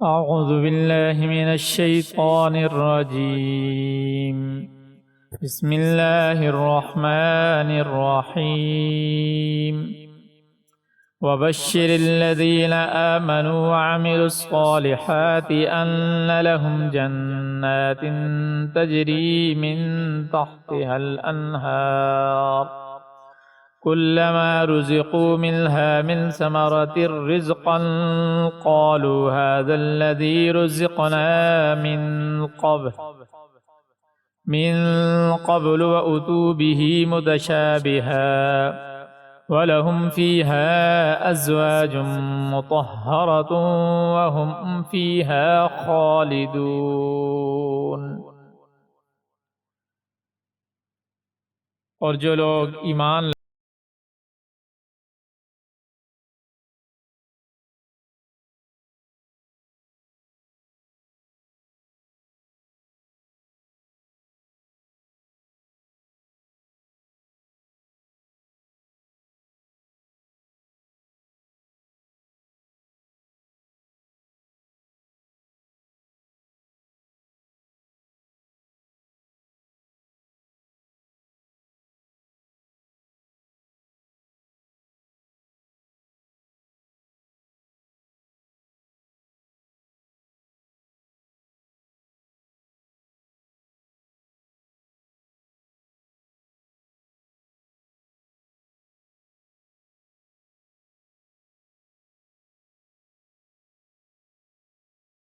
أعوذ بالله من الشيطان الرجيم. بسم الله الرحمن الرحيم. وبشر الذين آمنوا وعملوا الصالحات أن لهم جنات تجري من تحتها الأنهار كلما رزقوا منها من ثمرة رزقا قالوا هذا الذي رزقنا من قبل وأتوا به متشابها ولهم فيها أزواج مطهرة وهم فيها خالدون. اور جو لوگ ایمان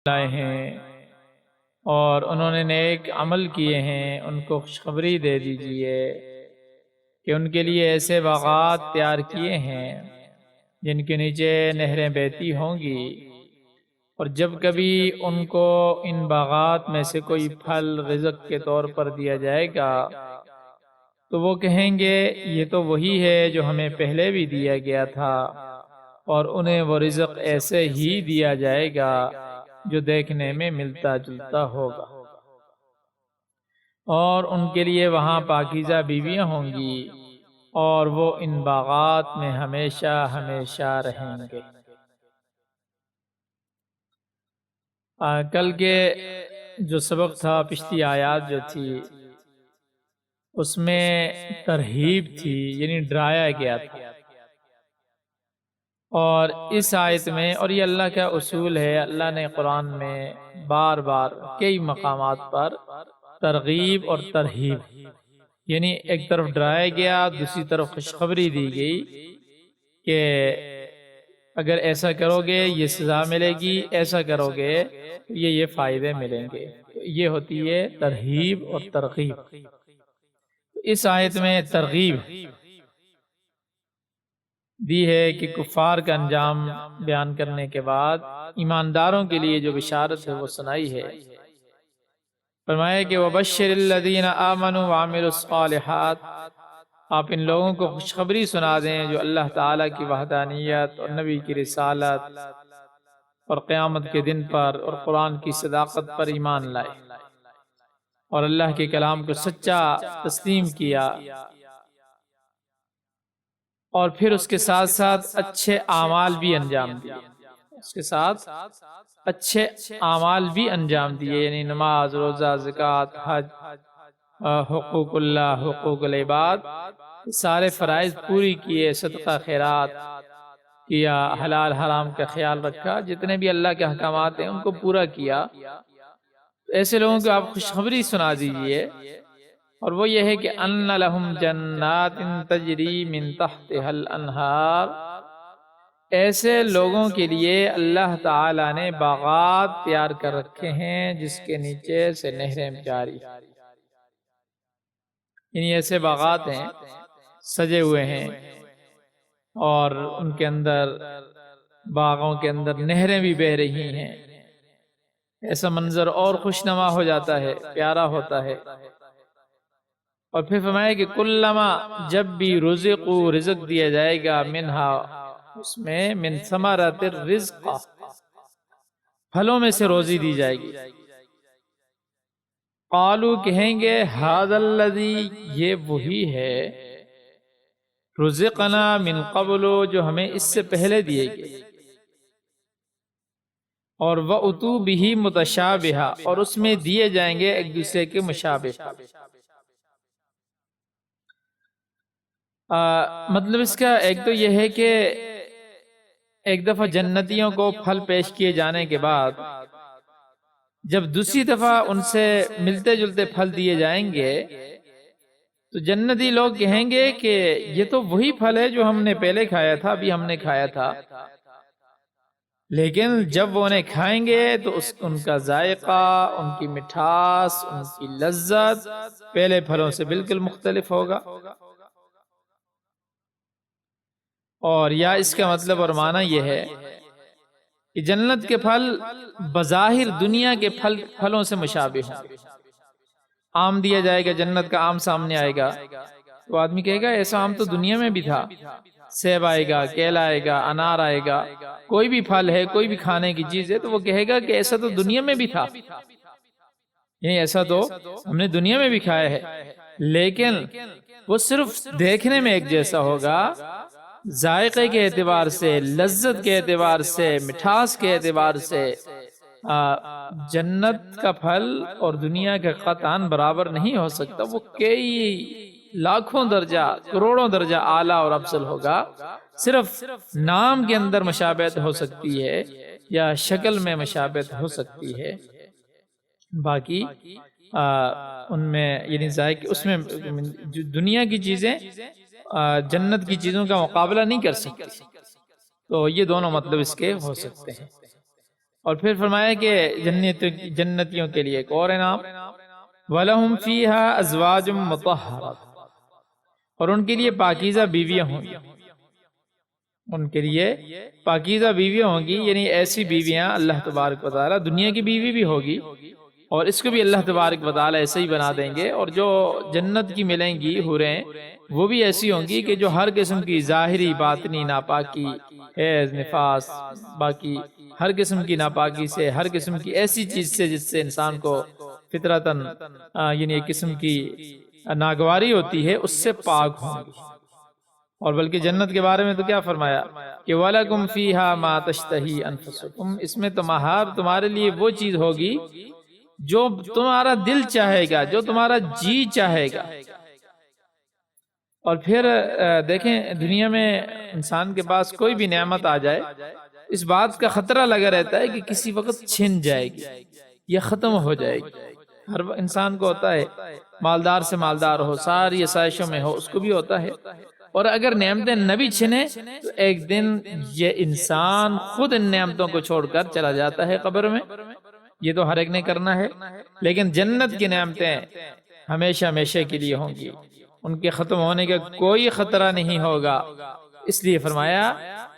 لائے ہیں اور انہوں نے نیک عمل کیے ہیں، ان کو خوشخبری دے دیجئے کہ ان کے لیے ایسے باغات تیار کیے ہیں جن کے نیچے نہریں بہتی ہوں گی، اور جب کبھی ان کو ان باغات میں سے کوئی پھل رزق کے طور پر دیا جائے گا تو وہ کہیں گے یہ تو وہی ہے جو ہمیں پہلے بھی دیا گیا تھا، اور انہیں وہ رزق ایسے ہی دیا جائے گا جو دیکھنے میں ملتا جلتا ہوگا، اور ان کے لیے وہاں پاکیزہ بیویاں ہوں گی، اور وہ ان باغات میں ہمیشہ ہمیشہ رہیں گے۔ کل کے جو سبق تھا، پچھلی آیات جو تھی اس میں ترہیب تھی، یعنی ڈرایا گیا تھا، اور اس آیت میں، اور یہ اللہ کا اصول ہے، اللہ نے قرآن میں بار بار کئی مقامات پر ترغیب اور ترہیب، یعنی ایک طرف ڈرایا گیا، دوسری طرف خوشخبری دی گئی کہ اگر ایسا کرو گے یہ سزا ملے گی، ایسا کرو گے یہ فائدے ملیں گے۔ یہ ہوتی ہے ترہیب اور ترغیب۔ اس آیت میں ترغیب دی ہے کہ کفار کا انجام بیان کرنے کے بعد ایمانداروں کے لیے جو بشارت ہے وہ سنائی ہے۔ فرمایا کہ وَبَشِّرِ الَّذِينَ آمَنُوا وَعَمِلُوا الصَّالِحَاتِ، آپ ان لوگوں کو خوشخبری سنا دیں جو اللہ تعالیٰ کی وحدانیت اور نبی کی رسالت اور قیامت کے دن پر اور قرآن کی صداقت پر ایمان لائے اور اللہ کے کلام کو سچا تسلیم کیا، اور پھر اس کے ساتھ ساتھ اچھے اعمال بھی انجام دیے، اس کے ساتھ اچھے اعمال بھی انجام دیے، یعنی نماز، روزہ، زکوٰۃ، حج، حقوق اللہ، حقوق العباد، سارے فرائض پوری کیے، صدقہ خیرات کیا، حلال حرام کا خیال رکھا، جتنے بھی اللہ کے احکامات ہیں ان کو پورا کیا۔ ایسے لوگوں کو آپ خوشخبری سنا دیجئے، اور وہ یہ ہے کہ ان لہم جنات تجری من تحتها الانہار، ایسے لوگوں کے لیے اللہ تعالیٰ نے باغات تیار کر رکھے ہیں جس کے نیچے سے نہریں جاری، یعنی ایسے باغات ہیں سجے ہوئے ہیں، اور ان کے اندر باغوں کے اندر نہریں بھی بہہ رہی ہیں، ایسا منظر اور خوشنما ہو جاتا ہے، پیارا ہوتا ہے۔ اور پھر فرمایا کہ کلما، جب بھی رزقو، رزق دیا جائے گا، منہا، اس میں، من ثمرات الرزق، پھلوں میں سے روزی دی جائے گی، قالو، کہیں گے، ھذا الذی، یہ وہی ہے، رزقنا من قبل، جو ہمیں اس سے پہلے دیے گئے، اور وَأُتُوا بِهِ مُتَشَابِهًا، اور اس میں دیے جائیں گے ایک دوسرے کے مشابہ۔ مطلب اس کا ایک تو یہ ہے کہ ایک دفعہ جنتیوں کو پھل پیش کیے جانے کے بعد جب دوسری دفعہ ان سے ملتے جلتے پھل دیے جائیں گے تو جنتی لوگ کہیں گے کہ یہ تو وہی پھل ہے جو ہم نے پہلے کھایا تھا، ابھی ہم نے کھایا تھا، لیکن جب وہ انہیں کھائیں گے تو ان کا ذائقہ، ان کی مٹھاس، ان کی لذت پہلے پھلوں سے بالکل مختلف ہوگا۔ اور یا اس کا مطلب اور معنی یہ ہے کہ جنت کے پھل بظاہر دنیا کے پھلوں سے مشابہ ہوں گے۔ آم دیا جائے گا، جنت کا آم سامنے آئے گا تو آدمی کہے گا ایسا آم تو دنیا میں بھی تھا، سیب آئے گا، کیلا آئے گا، انار آئے گا، کوئی بھی پھل ہے، کوئی بھی کھانے کی چیز ہے تو وہ کہے گا کہ ایسا تو دنیا میں بھی تھا، یعنی ایسا تو ہم نے دنیا میں بھی کھایا ہے، لیکن وہ صرف دیکھنے میں ایک جیسا ہوگا، ذائقے کے اعتبار سے، لذت کے اعتبار سے، مٹھاس کے اعتبار سے جنت کا پھل اور دنیا کا قطعاً برابر نہیں ہو سکتا، وہ کئی لاکھوں درجہ، کروڑوں درجہ اعلیٰ اور افضل ہوگا۔ صرف نام کے اندر مشابہت ہو سکتی ہے یا شکل میں مشابہت ہو سکتی ہے، باقی ان میں یعنی ذائقے، اس میں دنیا کی چیزیں جنت کی چیزوں کا مقابلہ نہیں کر سکتی، تو یہ دونوں مطلب اس کے ہو سکتے ہیں۔ اور پھر فرمایا کہ جنتیوں کے لیے ایک اور انعام، وَلَهُمْ فِيهَا أَزْوَاجٌ مُطَهَّرَةٌ، اور ان کے لیے پاکیزہ بیویاں ہوں گی، ان کے لیے پاکیزہ بیویاں ہوں گی، یعنی ایسی بیویاں اللہ تبارک و تعالی، دنیا کی بیوی بھی ہوگی اور اس کو بھی اللہ تبارک و تعالی ایسے ہی بنا دیں گے، اور جو جنت کی ملیں گی حوریں وہ بھی ایسی ہوں گی کہ جو ہر قسم کی ظاہری باطنی ناپاکی، حیض، نفاس، باقی ہر قسم کی ناپاکی سے، ہر قسم کی ایسی چیز سے جس سے انسان کو فطرتاً یعنی ایک قسم کی ناگواری ہوتی ہے، اس سے پاک ہوں گی۔ اور بلکہ جنت کے بارے میں تو کیا فرمایا کہ وَلَكُمْ فِيهَا مَا تَشْتَهِي أَنفُسُكُمْ، اس میں تمہارے لیے وہ چیز ہوگی جو تمہارا دل چاہے گا، جو تمہارا جی چاہے گا۔ اور پھر دیکھیں دنیا میں انسان کے پاس کوئی بھی نعمت آ جائے، اس بات کا خطرہ لگا رہتا ہے کہ کسی وقت چھن جائے گی یا ختم ہو جائے گی۔ ہر انسان کو ہوتا ہے، مالدار سے مالدار ہو، ساری آسائشوں میں ہو، اس کو بھی ہوتا ہے، اور اگر نعمتیں نہ بھی چھنے تو ایک دن یہ انسان خود ان نعمتوں کو چھوڑ کر چلا جاتا ہے قبر میں، یہ تو ہر ایک نے کرنا ہے، لیکن جنت کی نعمتیں ہمیشہ ہمیشہ کے لیے ہوں گی، ان کے ختم ہونے کا کوئی خطرہ نہیں ہوگا۔ اس لیے فرمایا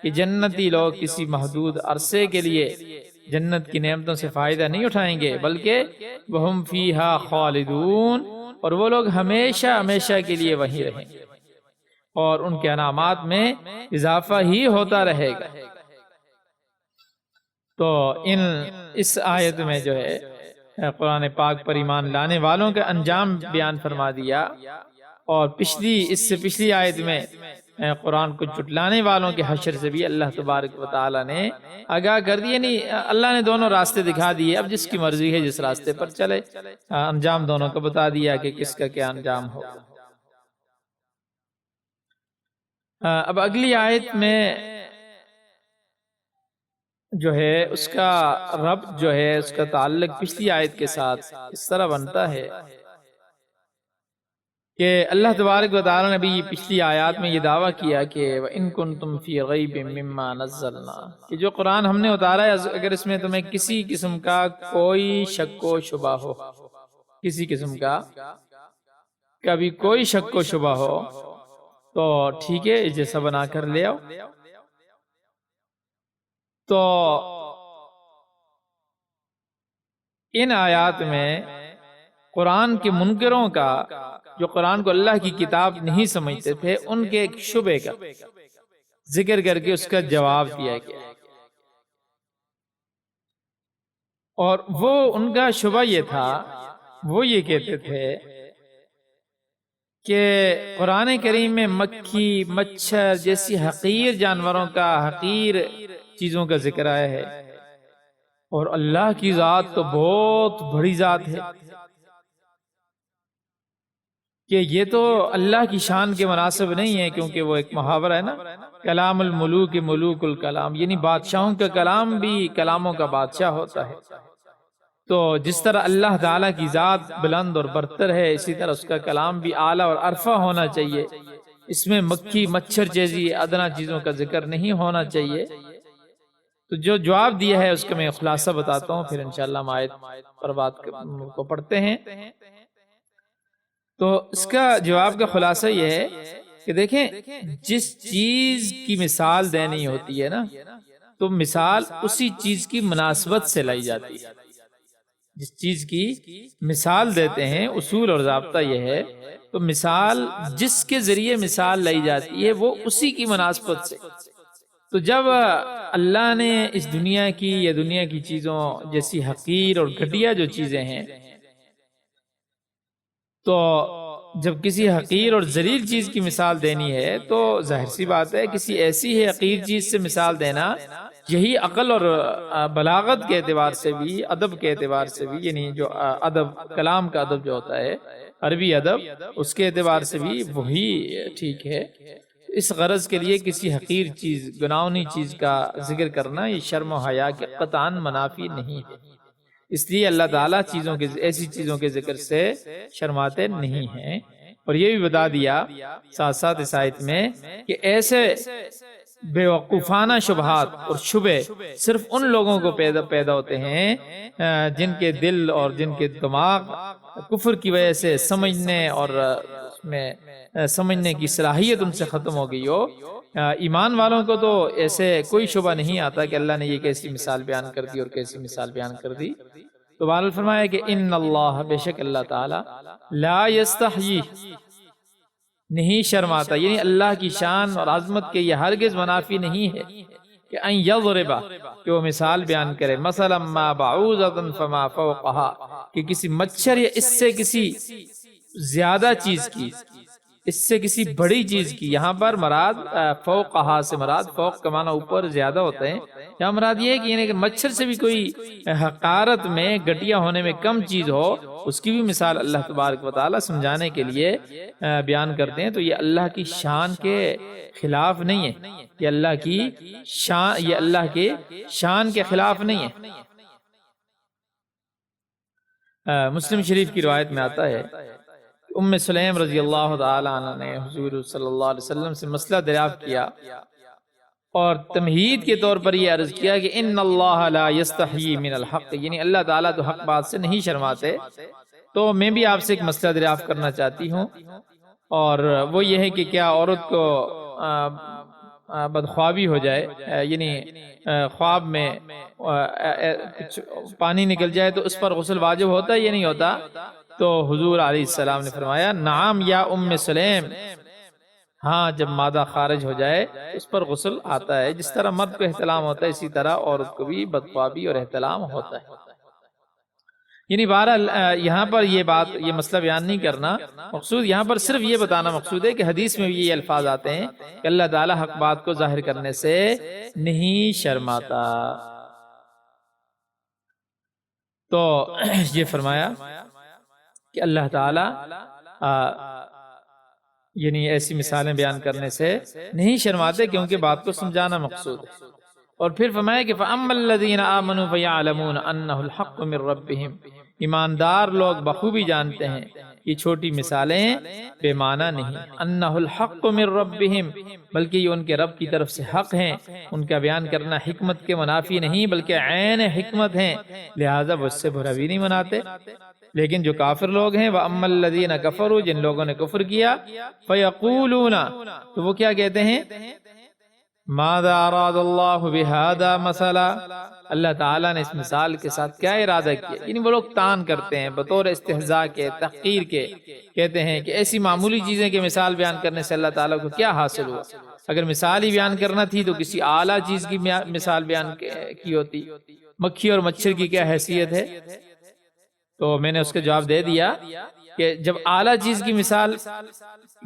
کہ جنتی لوگ کسی محدود عرصے کے لیے جنت کی نعمتوں سے فائدہ نہیں اٹھائیں گے، بلکہ وَهُمْ فِيهَا خَالِدُونَ، اور وہ لوگ ہمیشہ ہمیشہ کے لیے وہیں رہیں گے اور ان کے انعامات میں اضافہ ہی ہوتا رہے گا۔ تو اس آیت میں جو ہے قرآن پاک پر ایمان لانے والوں کا انجام بیان فرما دیا، اور اس سے پچھلی آیت میں قرآن کو جھٹلانے والوں کے حشر سے بھی اللہ تبارک و تعالی نے آگاہ کر دیا، یعنی اللہ نے دونوں راستے دکھا دیے، اب جس کی مرضی ہے جس راستے پر چلے، انجام دونوں کو بتا دیا کہ کس کا کیا انجام ہوگا۔ اب اگلی آیت میں جو ہے اس کا ربط جو ہے، اس کا تعلق پچھلی آیت کے ساتھ اس طرح بنتا ہے کہ اللہ تبارک و تعالی نے بھی پچھلی آیات میں یہ دعویٰ کیا کہ وَإِن كُنتُمْ فِي غَيْبٍ مِّمَّا نَزَّلْنَا، کہ جو قرآن ہم نے اتارا ہے اگر اس میں تمہیں کسی قسم کا کوئی شک و شبہ ہو، کسی قسم کا کبھی کوئی شک و شبہ ہو تو ٹھیک ہے، جیسا بنا کر لے آؤ۔ تو ان آیات میں قرآن کے منکروں کا، جو قرآن کو اللہ کی کتاب نہیں سمجھتے تھے، ان کے ایک شبے کا ذکر کر کے اس کا جواب دیا گیا، اور وہ ان کا شبہ یہ تھا، وہ یہ کہتے تھے کہ قرآن کریم میں مکھی، مچھر جیسی حقیر جانوروں کا، حقیر چیزوں کا ذکر آیا ہے، اور اللہ کی ذات تو بہت بڑی ذات ہے، کہ یہ تو اللہ کی شان کے مناسب نہیں ہے، کیونکہ وہ ایک محاورہ ہے نا، کلام الملوک ملوک الکلام، یعنی بادشاہوں کا کلام بھی کلاموں کا بادشاہ ہوتا ہے۔ تو جس طرح اللہ تعالیٰ کی ذات بلند اور برتر ہے، اسی طرح اس کا کلام بھی اعلیٰ اور عرفہ ہونا چاہیے، اس میں مکھی، مچھر جیسی ادنا چیزوں کا ذکر نہیں ہونا چاہیے۔ تو جو جواب دیا ہے اس کا میں خلاصہ بتاتا ہوں، پھر انشاءاللہ ہم آیت پر بات کو پڑھتے ہیں۔ تو اس کا جواب کا خلاصہ یہ ہے کہ دیکھیں، جس چیز کی مثال دینی ہوتی ہے نا، تو مثال اسی چیز کی مناسبت سے لائی جاتی ہے۔ جس چیز کی مثال دیتے ہیں، اصول اور ضابطہ یہ ہے، تو مثال جس کے ذریعے مثال لائی جاتی ہے وہ اسی کی مناسبت سے۔ تو جب اللہ نے اس دنیا کی یا دنیا کی چیزوں جیسی حقیر اور گھٹیا جو چیزیں ہیں، تو جب کسی حقیر اور ذلیل چیز کی مثال دینی ہے تو ظاہر سی بات ہے کسی ایسی ہی حقیر چیز سے مثال دینا، یہی عقل اور بلاغت کے اعتبار سے بھی، ادب کے اعتبار سے بھی، یعنی جو ادب، کلام کا ادب جو ہوتا ہے، عربی ادب، اس کے اعتبار سے بھی وہی ٹھیک ہے۔ اس غرض کے لیے کسی حقیر چیز، گناہونی چیز کا ذکر کرنا یہ شرم و حیا کے قطعاً منافی نہیں ہے، اس لیے اللہ تعالیٰ ایسی چیزوں کے ذکر سے شرماتے نہیں ہیں۔ اور یہ بھی بتا دیا ساتھ ساتھ اس آیت میں کہ ایسے بے وقوفانہ شبہات اور شبے صرف ان لوگوں کو پیدا ہوتے ہیں جن کے دل اور جن کے دماغ کفر کی وجہ سے سمجھنے اور اس میں سمجھنے کی صلاحیت ان سے ختم ہو گئی ہو۔ ایمان والوں کو تو ایسے کوئی شبہ نہیں آتا کہ اللہ نے یہ کیسی مثال بیان کر دی اور کیسی مثال بیان کر دی۔ تو بہرحال فرمایا کہ ان اللہ، بے شک اللہ تعالی، لا یستحیی، نہیں شرماتا، یعنی اللہ کی شان اور عظمت کے یہ ہرگز منافی نہیں ہے کہ ان یضرب، کہ وہ مثال بیان کرے، مثلا ما بعوضۃ فما فوقها، کہ کسی مچھر یا اس سے کسی زیادہ چیز کی، اس سے کسی بڑی چیز کی، یہاں پر مراد فوقہا سے مراد، فوق کا معنی اوپر، زیادہ ہوتے ہیں، یہاں مراد یہ ہے کہ یعنی کہ مچھر سے بھی کوئی حقارت میں، گھٹیا ہونے میں کم چیز ہو، اس کی بھی مثال اللہ تبارک و تعالی سمجھانے کے لیے بیان کرتے ہیں۔ تو یہ اللہ کی شان کے خلاف نہیں ہے، یہ اللہ کی شان، یہ اللہ کے شان کے خلاف نہیں ہے۔ مسلم شریف کی روایت میں آتا ہے، ام سلیم رضی اللہ تعالی عنہ نے حضور صلی اللہ علیہ وسلم سے مسئلہ دریافت کیا اور تمہید کے طور پر یہ عرض کیا کہ ان اللہ لا یستحیی من الحق، یعنی اللہ تعالیٰ تو حق بات سے نہیں شرماتے۔ تو میں بھی آپ سے ایک مسئلہ دریافت کرنا چاہتی ہوں، اور وہ یہ ہے کہ کیا عورت کو بدخوابی ہو جائے، یعنی خواب میں کچھ پانی نکل جائے تو اس پر غسل واجب ہوتا ہے یا نہیں ہوتا؟ تو حضور علیہ السلام نے فرمایا، نعم یا ام سلیم، ہاں، جب مادہ خارج ہو جائے اس پر غسل آتا ہے، جس طرح مرد کو احتلام ہوتا ہے اسی طرح عورت کو بھی بدخوابی اور احتلام ہوتا ہے۔ یعنی بہرحال یہاں پر یہ بات، یہ مسئلہ بیان نہیں کرنا مقصود، یہاں پر صرف یہ بتانا مقصود ہے کہ حدیث میں بھی یہ الفاظ آتے ہیں کہ اللہ تعالیٰ حق بات کو ظاہر کرنے سے نہیں شرماتا۔ تو یہ فرمایا کہ اللہ تعالیٰ یعنی ایسی مثالیں بیان کرنے سے نہیں شرماتے، کیونکہ بات کو سمجھانا مقصود ہے۔ اور پھر فرمایا کہ فَأَمَّا الَّذِينَ آمَنُوا فَيَعْلَمُونَ أَنَّهُ الْحَقُّ مِنْ رَبِّهِمْ، ایماندار لوگ بخوبی جانتے ہیں یہ چھوٹی مثالیں بے معنی نہیں، أَنَّهُ الْحَقُّ مِنْ رَبِّهِمْ، بلکہ یہ ان کے رب کی طرف سے حق ہیں، ان کا بیان کرنا حکمت کے منافی نہیں بلکہ عین حکمت ہیں، لہذا وہ اس سے برا بھی نہیں مناتے۔ لیکن جو کافر لوگ ہیں، وَأَمَّا الَّذِينَ كَفَرُوا، جن لوگوں نے کفر کیا، فَيَقُولُونَ، تو وہ کیا کہتے ہیں، ماذا اراد اللہ بہذا مثلا، اللہ تعالیٰ نے اس مثال کے ساتھ کیا ارادہ کیا؟ یعنی وہ لوگ تان کرتے ہیں بطور استہزاء کے، تحقیر کے، کہتے ہیں کہ ایسی معمولی چیزیں کی مثال بیان کرنے سے اللہ تعالیٰ کو کیا حاصل ہوا؟ اگر مثال ہی بیان کرنا تھی تو کسی اعلیٰ چیز کی مثال بیان کی ہوتی۔ مکھی اور مچھر کی کیا حیثیت ہے؟ تو میں نے اس کا جواب دے دیا کہ جب اعلیٰ چیز کی مثال،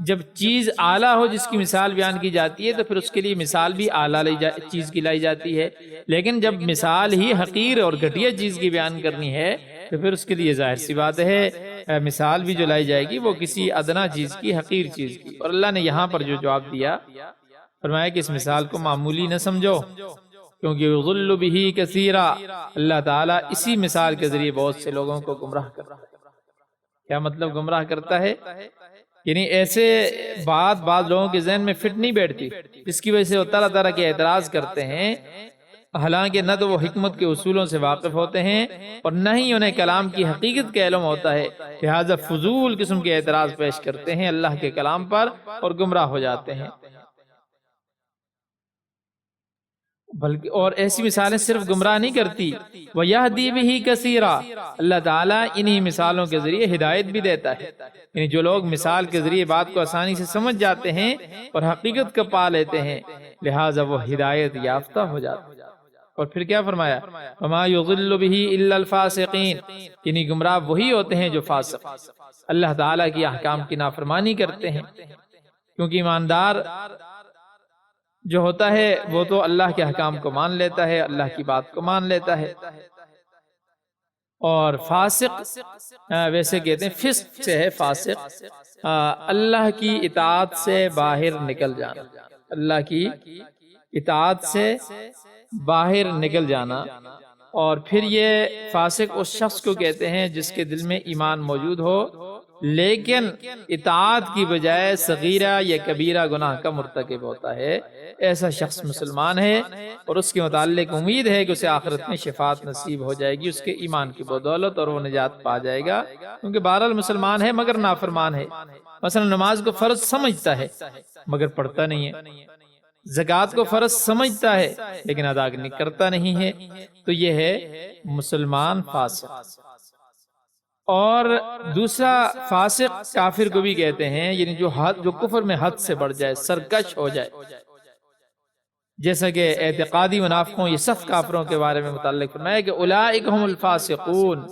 جب چیز اعلیٰ ہو جس کی مثال بیان کی جاتی ہے تو پھر اس کے لیے مثال بھی اعلیٰ چیز کی لائی جاتی ہے، لیکن جب مثال ہی حقیر اور گھٹیا چیز کی بیان کرنی ہے تو پھر اس کے لیے ظاہر سی بات ہے مثال بھی جو لائی جائے گی وہ کسی ادنا چیز کی، حقیر چیز کی۔ اور اللہ نے یہاں پر جو جواب دیا، فرمایا کہ اس مثال کو معمولی نہ سمجھو، کیونکہ یضل بہ کثیرا، اللہ تعالیٰ اسی مثال کے ذریعے بہت سے لوگوں کو گمراہ کرتا ہے۔ کیا مطلب گمراہ کرتا ہے؟ یعنی ایسے بات بعض لوگوں کے ذہن میں فٹ نہیں بیٹھتی، جس کی وجہ سے وہ طرح طرح کے اعتراض کرتے ہیں، حالانکہ نہ تو وہ حکمت کے اصولوں سے واقف ہوتے ہیں اور نہ ہی انہیں کلام کی حقیقت کا علم ہوتا ہے، لہذا فضول قسم کے اعتراض پیش کرتے ہیں اللہ کے کلام پر اور گمراہ ہو جاتے ہیں۔ بلکہ اور ایسی مثالیں صرف گمراہ نہیں کرتی، وَيَهْدِي بِهِ كَثِيرًا، اللہ تعالیٰ انہی مثالوں کے ذریعے ہدایت بھی دیتا ہے۔ یعنی جو لوگ مثال کے ذریعے بات کو آسانی سے سمجھ جاتے ہیں اور حقیقت کو پا لیتے ہیں، لہٰذا وہ ہدایت یافتہ ہو جاتے ہیں۔ اور پھر کیا فرمایا؟ وَمَا يُضِلُّ بِهِ إِلَّا الْفَاسِقِينَ، یعنی گمراہ وہی ہوتے ہیں جو فاسق، اللہ تعالیٰ کی احکام کی نافرمانی کرتے ہیں، کیونکہ ایماندار جو ہوتا ہے وہ تو اللہ کے احکام کو مان لیتا ہے، اللہ کی بات کو مان لیتا ہے، اور فاسق ویسے کہتے ہیں فسق سے ہے، فاسق اللہ کی اطاعت سے باہر نکل جانا، اللہ کی اطاعت سے باہر نکل جانا۔ اور پھر یہ فاسق اس شخص کو کہتے ہیں جس کے دل میں ایمان موجود ہو لیکن اطاعت کی بجائے صغیرہ یا کبیرہ گناہ کا مرتکب ہوتا ہے، ایسا شخص مسلمان ہے اور اس کے متعلق امید ہے کہ اسے آخرت میں شفاعت نصیب ہو جائے گی اس کے ایمان کی بدولت، اور وہ نجات پا جائے گا، کیونکہ بہرحال مسلمان ہے مگر نافرمان ہے۔ مثلا نماز کو فرض سمجھتا ہے مگر پڑھتا نہیں ہے، زکوٰۃ کو فرض سمجھتا ہے لیکن ادا کرتا نہیں ہے، تو یہ ہے مسلمان فاسق۔ اور دوسرا فاسق کافر کو بھی کہتے ہیں، یعنی جو کفر میں حد سے بڑھ جائے، سرکش ہو جائے، جیسا کہ اعتقادی منافقوں یہ صف کافروں کے بارے میں متعلق فرمایا کہ اولئک هم الفاسقون،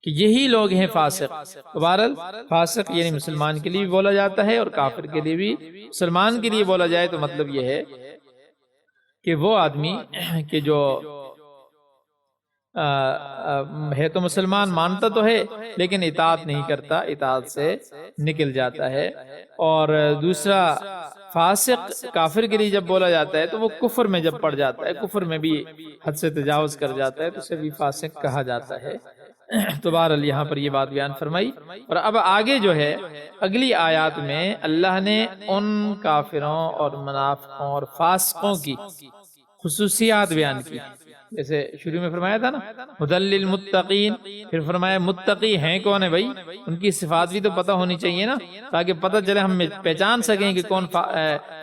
کہ یہی لوگ ہیں فاسق۔ بہرحال فاسق یعنی مسلمان کے لیے بھی بولا جاتا ہے اور کافر کے لیے بھی۔ مسلمان کے لیے بولا جائے تو مطلب یہ ہے کہ وہ آدمی کہ جو ہے تو مسلمان، مانتا تو ہے لیکن اطاعت نہیں کرتا، اطاعت سے نکل جاتا ہے۔ اور دوسرا فاسق کافر کے لیے جب بولا جاتا ہے تو وہ کفر میں جب پڑ جاتا ہے، کفر میں بھی حد سے تجاوز کر جاتا ہے تو اسے بھی فاسق کہا جاتا ہے۔ تو بہرحال یہاں پر یہ بات بیان فرمائی، اور اب آگے جو ہے اگلی آیات میں اللہ نے ان کافروں اور منافقوں اور فاسقوں کی خصوصیات بیان کی، جیسے شروع میں فرمایا تھا نا ہدی للمتقین، پھر فرمایا متقی ہیں کون ہے بھائی، ان کی صفات بھی تو پتہ ہونی چاہیے نا، تاکہ پتہ چلے ہم پہچان سکیں کہ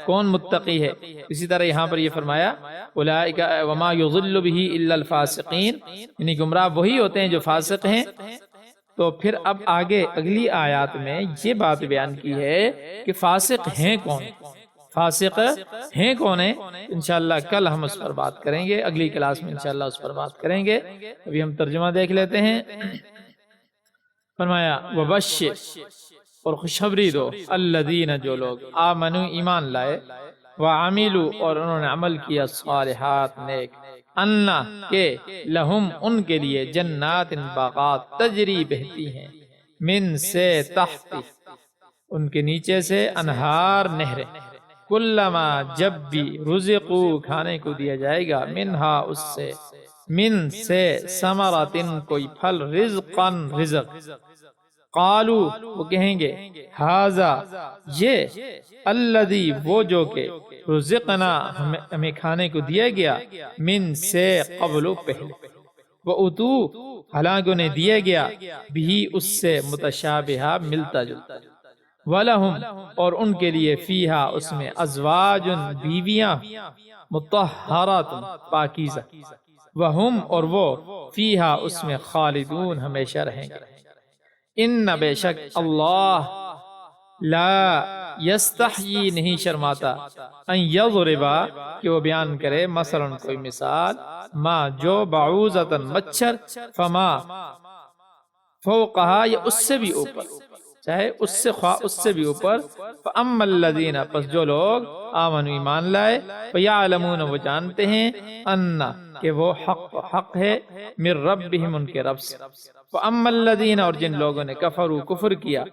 کون متقی ہے۔ اسی طرح یہاں پر یہ فرمایا اولئک وما یضل بہ الا الفاسقین، یعنی گمراہ وہی ہوتے ہیں جو فاسق ہیں۔ تو پھر اب آگے اگلی آیات میں یہ بات بیان کی ہے کہ فاسق ہیں کون، فاسق ہیں کون ہیں، انشاءاللہ کل ہم اس پر بات کریں گے، اگلی کلاس میں انشاءاللہ اس پر بات کریں گے۔ ابھی ہم ترجمہ دیکھ لیتے ہیں۔ فرمایا وبشر، اور خوشخبری دو، الذین جو لوگ آمنوا ایمان لائے، وعملوا اور انہوں نے عمل کیا، صالحات نیک، انا کہ لہم ان کے لیے جنات باغات تجری بہتی ہیں، من سے تحت ان کے نیچے سے انہار نہریں، کلما جب بھی رزقو کھانے کو دیا جائے گا، منہا اس سے، من سے ثمراتن کوئی پھل، رزقن رزق، قالو وہ کہیں گے، ہذا یہ، الذی وہ جو کہ، رزقنا ہمیں کھانے کو دیا گیا، من سے قبل پہلے، وَأُتُو حالانکہ انہیں دیا گیا، بھی اس سے متشابہہ ملتا جلتا، وَلَهُمْ اور ان کے لیے فیہا اس میں ازواج بیویاں مطہرات پاکیزہ وہم اور وہ فیہا اس میں خالدون ہمیشہ رہیں گے ان بے شک اللہ لا یستحیی نہیں شرماتا ان یضربا کہ وہ بیان کرے مثلا کوئی مثال ما جو بعوضتاً مچھر فما فوقہا یا اس سے بھی اوپر چاہے اس سے خواہ اس سے بھی اوپر فَأَمَّا الَّذِينَ پس جو لوگ آمنوا ایمان لائے فَيَعْلَمُونَ وہ جانتے ہیں اَنَّ کہ وہ حق ہے من ربہم ان کے رب سے فَأَمَّا الَّذِينَ اور جن لوگوں نے کفروا کفر کیا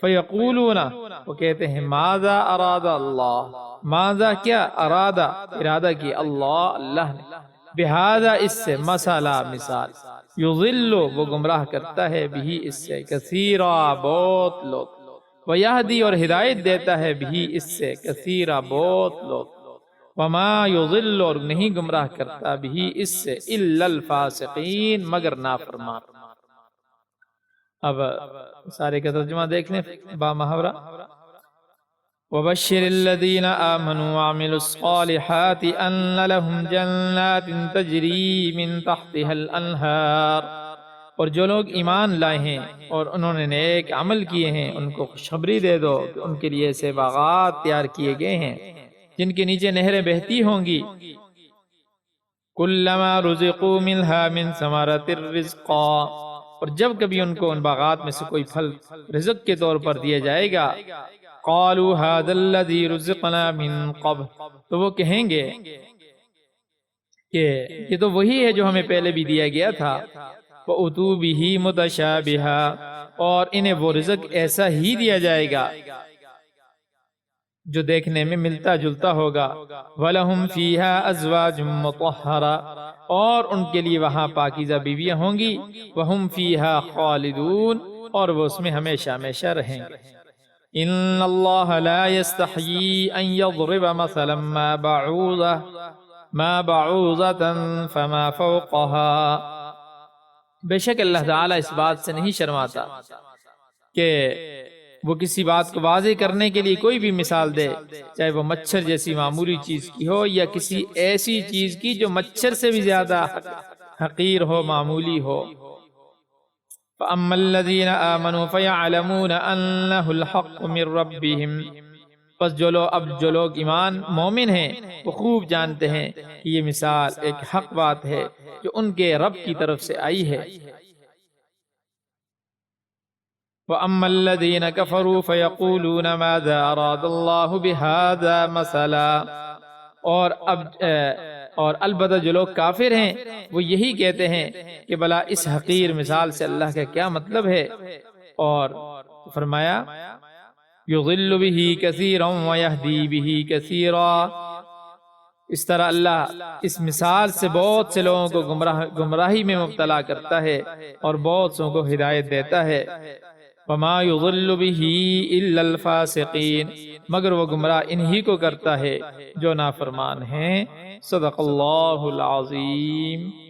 فَيَقُولُونَ وہ کہتے ہیں ماذا اراد اللہ ماذا کیا ارادہ کی اللہ نے بہذا اس سے مسئلہ مثال یضل وہ گمراہ کرتا ہے بھی اس سے کثیرا بہت لوگ ویہدی اور ہدایت دیتا ہے بھی اس سے کثیرا بہت لوگ وما یضل اور نہیں گمراہ کرتا بھی اس سے الا الفاسقین مگر نافرمان اب سارے کا ترجمہ دیکھ لیں با محاورہ وَبَشِّرِ الَّذِينَ آمَنُوا وَعَمِلُوا الصَّالِحَاتِ أَنَّ لَهُمْ جَنَّاتٍ تَجْرِي مِن تَحْتِهَا الْأَنْهَارُ اور جو لوگ ایمان لائے ہیں اور انہوں نے نیک عمل کیے ہیں ان کو خوشخبری دے دو کہ ان کے لیے ایسے باغات تیار کیے گئے ہیں جن کے نیچے نہریں بہتی ہوں گی كُلَّمَا رُزِقُوا مِنْهَا مِن ثَمَرَةٍ رِزْقًا اور جب کبھی ان کو ان باغات میں سے کوئی پھل رزق کے طور پر دیا جائے گا قالوا هذا الذي رزقنا من قبل تو وہ کہیں گے کہ یہ تو وہی ہے جو ہمیں پہلے بھی دیا گیا تھا وَأُتُوا بِهِ مُتَشَابِهًا اور انہیں وہ رزق ایسا ہی دیا جائے گا جو دیکھنے میں ملتا جلتا ہوگا وَلَهُمْ فِيهَا أَزْوَاجٌ مُطَهَّرَةٌ اور ان کے لیے وہاں پاکیزہ بیویاں ہوں گی وَهُمْ فِيهَا خَالِدُونَ اور وہ اس میں ہمیشہ ہمیشہ رہیں گے ان اللہ لا يستحیی ان یضرب مثلا ما بعوضة فما فوقها بے شک اللہ تعالیٰ اس بات سے نہیں شرماتا کہ وہ کسی بات کو واضح کرنے کے لیے کوئی بھی مثال دے چاہے وہ مچھر جیسی معمولی چیز کی ہو یا کسی ایسی چیز کی جو مچھر سے بھی زیادہ حقیر ہو معمولی ہو فَأَمَّا الَّذِينَ آمَنُوا فَيَعْلَمُونَ أَنَّهُ الْحَقُّ مِن رَبِّهِمْ پس جو لوگ ایمان مومن ہیں وہ خوب جانتے ہیں کہ یہ مثال ایک حق بات ہے جو ان کے رب کی طرف سے آئی ہے وَأَمَّا الَّذِينَ كَفَرُوا فَيَقُولُونَ مَاذَا أَرَادَ اللَّهُ بِهَذَا مَثَلًا اور البتہ جو لوگ کافر ہیں وہ یہی کہتے ہیں کہ بلا اس حقیر مثال سے اللہ کا کیا مطلب ہے اور فرمایا یضل به کثیرا ویہدی به کثیرا اس طرح اللہ اس مثال سے بہت سے لوگوں کو گمراہی میں مبتلا کرتا ہے اور بہت سو کو ہدایت دیتا ہے وما یضل به الا الفاسقین مگر وہ گمراہ انہی کو کرتا ہے جو نافرمان ہیں صدق اللہ العظیم